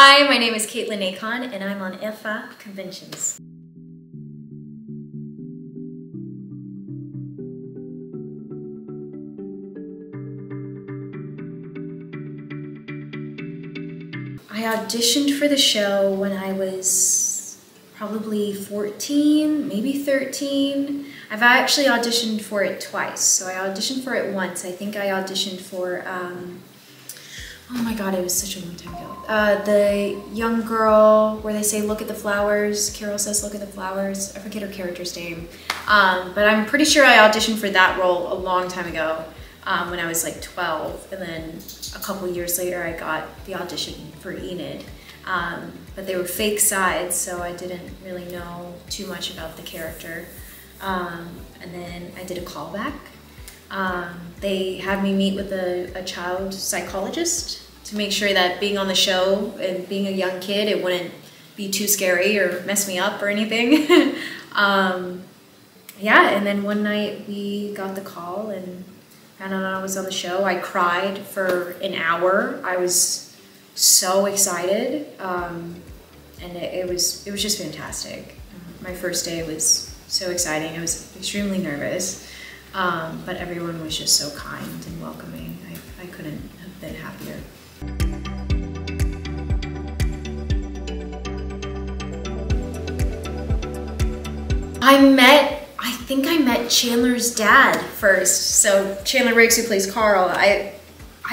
Hi, my name is Katelyn Nacon, and I'm on FrConventions. I auditioned for the show when I was probably 14, maybe 13. I've actually auditioned for it twice. So I auditioned for it once. I think I auditioned for, oh my God, it was such a long time ago. The young girl where they say, look at the flowers. Carol says, look at the flowers. I forget her character's name. But I'm pretty sure I auditioned for that role a long time ago when I was like 12. And then a couple years later, I got the audition for Enid. But they were fake sides, so I didn't really know too much about the character. And then I did a callback. They had me meet with a child psychologist to make sure that being on the show and being a young kid, it wouldn't be too scary or mess me up or anything. Yeah, and then one night we got the call and found out I was on the show. I cried for an hour. I was so excited, and it was just fantastic. My first day was so exciting. I was extremely nervous. But everyone was just so kind and welcoming. I couldn't have been happier. I think I met Chandler's dad first. So Chandler Riggs, who plays Carl, I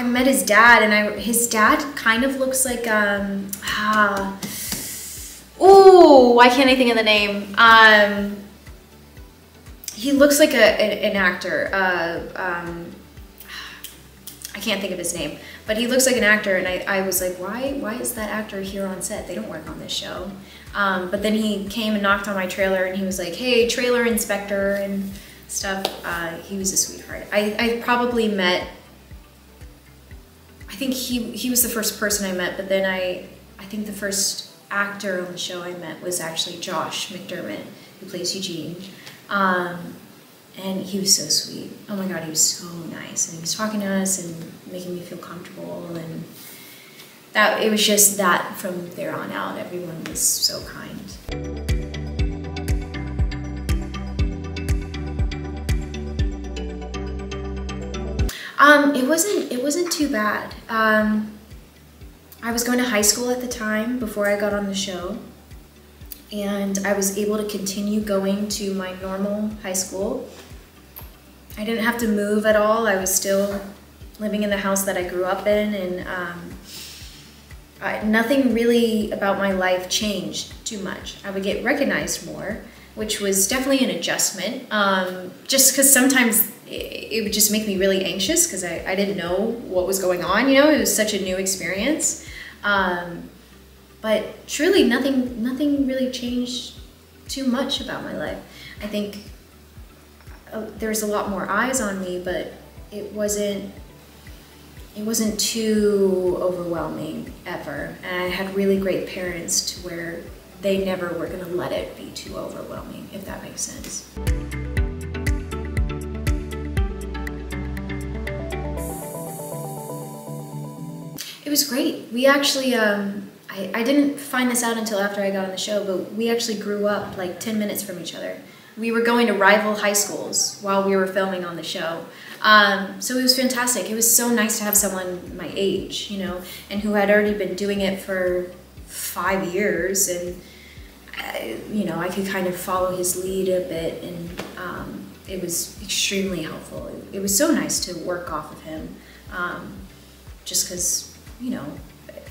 met his dad, and his dad kind of looks like, ooh, why can't I think of the name? He looks like an actor. I can't think of his name, but he looks like an actor, and I was like, why is that actor here on set? They don't work on this show. But then he came and knocked on my trailer, and he was like, hey, trailer inspector and stuff. He was a sweetheart. I probably met, I think he was the first person I met, but then I think the first actor on the show I met was actually Josh McDermott, who plays Eugene. And he was so sweet. Oh my God, he was so nice. And he was talking to us and making me feel comfortable. And it was just that from there on out, everyone was so kind. It wasn't too bad. I was going to high school at the time before I got on the show. And I was able to continue going to my normal high school. I didn't have to move at all. I was still living in the house that I grew up in, and nothing really about my life changed too much. I would get recognized more, which was definitely an adjustment, just because sometimes it would just make me really anxious because I didn't know what was going on, you know? It was such a new experience. But truly, nothing really changed too much about my life. I think there's a lot more eyes on me, but it wasn't too overwhelming ever. And I had really great parents to where they never were gonna let it be too overwhelming, if that makes sense. It was great. We actually, I didn't find this out until after I got on the show, but we actually grew up like 10 minutes from each other. We were going to rival high schools while we were filming on the show. So it was fantastic. It was so nice to have someone my age, you know, and who had already been doing it for 5 years, and you know, I could kind of follow his lead a bit, and it was extremely helpful. It was so nice to work off of him, just because, you know,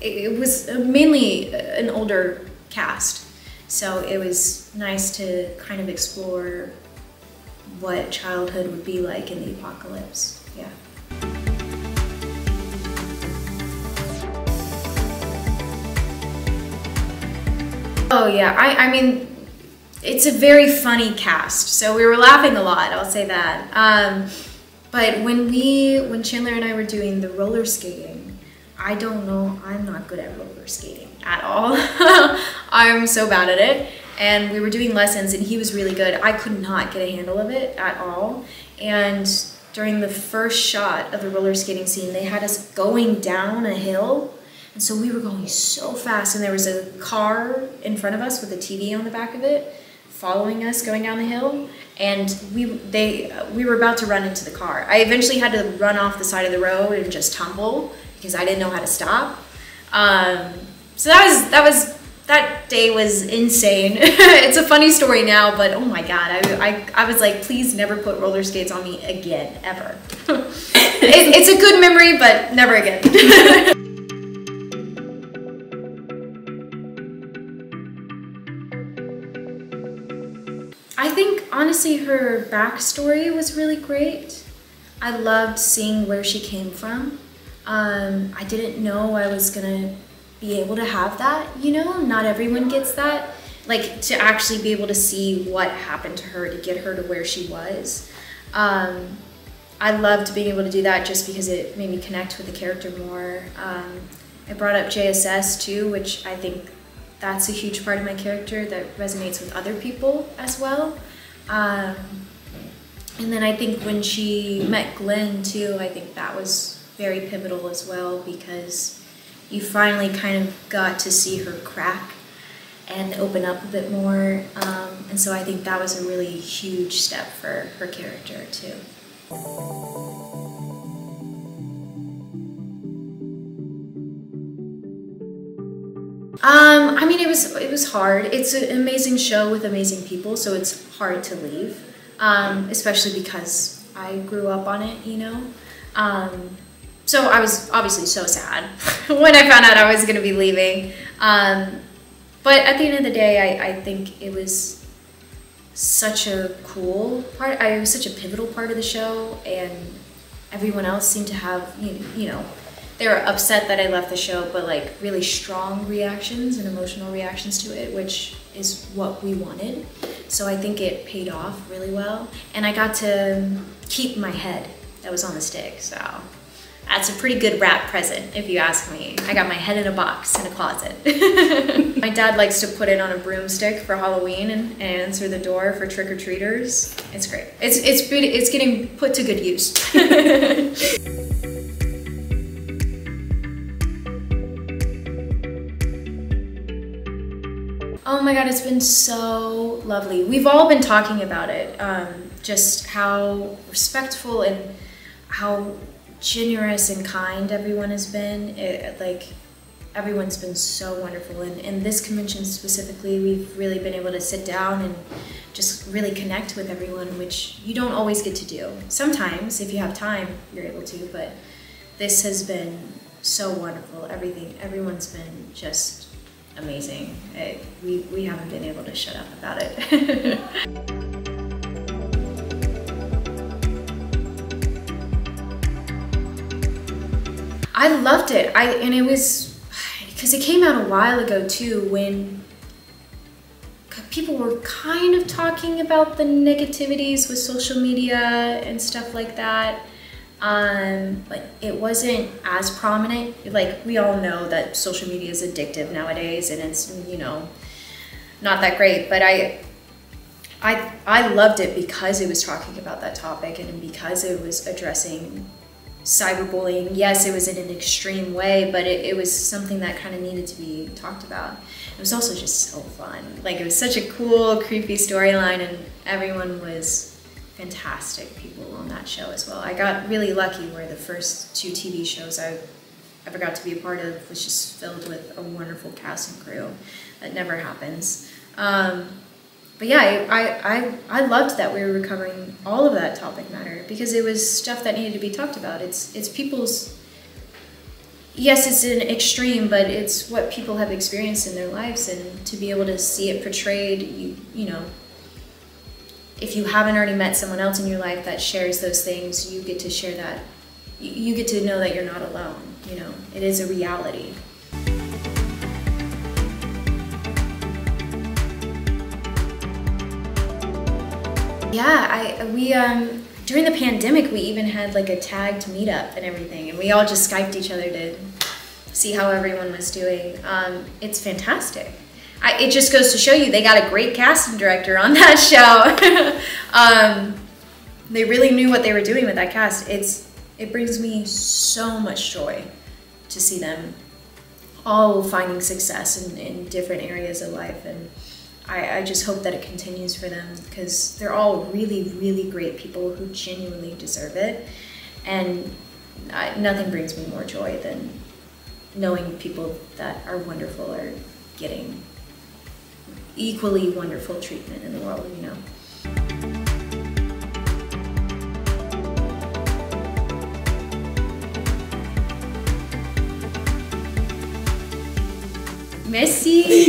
it was mainly an older cast, so it was nice to kind of explore what childhood would be like in the apocalypse. Yeah. Oh yeah, I mean, it's a very funny cast, so we were laughing a lot, I'll say that. But when Chandler and I were doing the roller skating, I don't know, I'm not good at roller skating at all. I'm so bad at it. And we were doing lessons, and he was really good. I could not get a handle of it at all. And during the first shot of the roller skating scene, they had us going down a hill And so we were going so fast, and there was a car in front of us with a TV on the back of it, following us going down the hill, and we were about to run into the car. I eventually had to run off the side of the road and just tumble because I didn't know how to stop. So that day was insane. It's a funny story now, but oh my God, I was like, please never put roller skates on me again, ever. It's a good memory, but never again. I think, honestly, her backstory was really great. I loved seeing where she came from. I didn't know I was gonna be able to have that, you know? Not everyone gets that. Like, to actually be able to see what happened to her to get her to where she was. I loved being able to do that just because it made me connect with the character more. I brought up JSS too, which I think that's a huge part of my character that resonates with other people as well. And then I think when she met Glenn too, I think that was very pivotal as well, because you finally kind of got to see her crack and open up a bit more. And so I think that was a really huge step for her character too. I mean, it was hard. It's an amazing show with amazing people, so it's hard to leave, especially because I grew up on it, you know? So I was obviously so sad when I found out I was going to be leaving. But at the end of the day, I think it was such a cool part. It was such a pivotal part of the show, and everyone else seemed to have, you know, they were upset that I left the show, but like really strong reactions and emotional reactions to it, which is what we wanted. So I think it paid off really well. And I got to keep my head that was on the stick. So that's a pretty good wrap present, if you ask me. I got my head in a box in a closet. My dad likes to put it on a broomstick for Halloween and answer the door for trick-or-treaters. It's great. It's getting put to good use. Oh my God, it's been so lovely. We've all been talking about it, just how respectful and how generous and kind everyone has been. Like, everyone's been so wonderful. And in this convention specifically, we've really been able to sit down and just really connect with everyone, which you don't always get to do. Sometimes, if you have time, you're able to, but this has been so wonderful. Everyone's been just amazing. We haven't been able to shut up about it. I loved it. And it was, because it came out a while ago too, when people were kind of talking about the negativities with social media and stuff like that. But it wasn't as prominent. Like, we all know that social media is addictive nowadays, and it's, you know, not that great. But I loved it because it was talking about that topic, and because it was addressing cyberbullying. Yes, it was in an extreme way, but it was something that kind of needed to be talked about. It was also just so fun. Like, it was such a cool, creepy storyline, and everyone was fantastic people on that show as well. I got really lucky where the first 2 TV shows I ever got to be a part of was just filled with a wonderful cast and crew. That never happens. But yeah, I loved that we were covering all of that topic matter, because it was stuff that needed to be talked about. It's people's, yes, it's an extreme, but it's what people have experienced in their lives, and to be able to see it portrayed, you know, if you haven't already met someone else in your life that shares those things, you get to share that. You get to know that you're not alone, you know. It is a reality. Yeah, we during the pandemic, we even had like a tagged meetup and everything, and we all just Skyped each other to see how everyone was doing. It's fantastic. It just goes to show you, they got a great casting director on that show. They really knew what they were doing with that cast. It brings me so much joy to see them all finding success in different areas of life, and I just hope that it continues for them, because they're all really, really great people who genuinely deserve it, and nothing brings me more joy than knowing people that are wonderful are getting equally wonderful treatment in the world, you know. Merci.